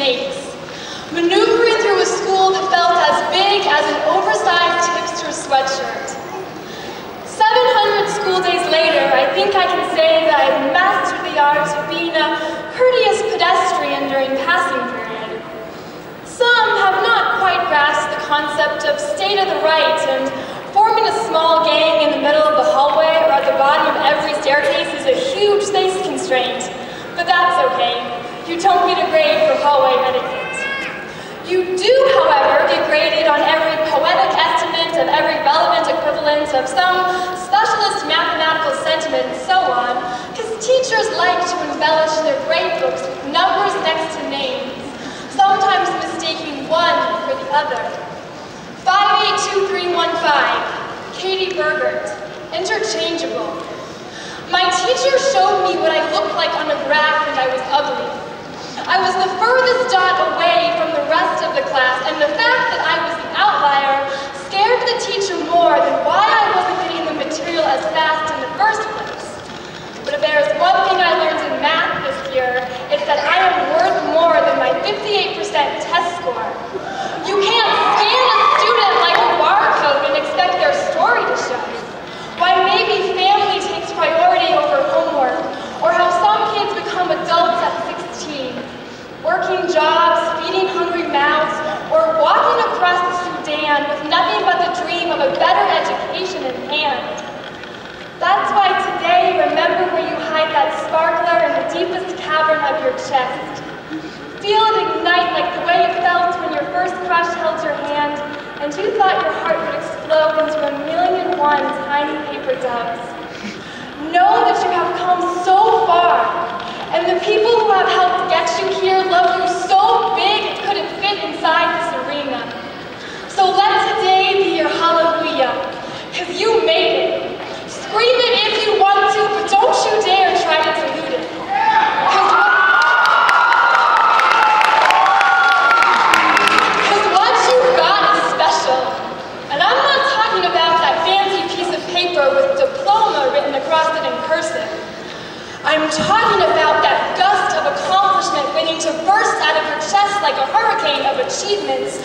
snakes. Maneuvering through a school that felt as big as an oversized hipster sweatshirt. 700 school days later, I think I can say that I've mastered the art of being a courteous pedestrian during passing period. Some have not quite grasped the concept of state of the right, and forming a small gang in the middle of the hallway or at the bottom of every staircase is a huge space constraint. But that's okay. You don't get a grade for hallway etiquette. You do, however, get graded on every poetic estimate of every relevant equivalent of some specialist mathematical sentiment and so on, because teachers like to embellish their grade books with numbers next to names, sometimes mistaking one for the other. 582315, Katie Burgert, interchangeable. My teacher showed me what I looked like on a graph and I was ugly. I was the furthest dot away from the rest of the class, and the fact that I was the outlier scared the teacher more than why I wasn't getting the material as fast in the first place. But if there is one thing I learned in math this year, it's that I am worth more than my 58% test score. You can't scan a student like a barcode and expect their story to show. Why maybe family takes priority over homework, or how some kids become adults at 16, working jobs, feeding hungry mouths, or walking across the Sudan with nothing but the dream of a better education in hand. That's why today, remember where you hide that sparkler in the deepest cavern of your chest. Feel it ignite like the way it felt when your first crush held your hand and you thought your heart would explode into 1,000,001 tiny paper doves. Know that you have come so far, and the people who have helped get you here love you so big it couldn't fit inside this arena. So let today be your hallelujah, because you made it. Scream it if you want to, but don't you dare try to dilute it. Because what you've got is special. And I'm not talking about that fancy piece of paper with diploma written across it in cursive. I'm talking about that gust of accomplishment waiting to burst out of your chest like a hurricane of achievements,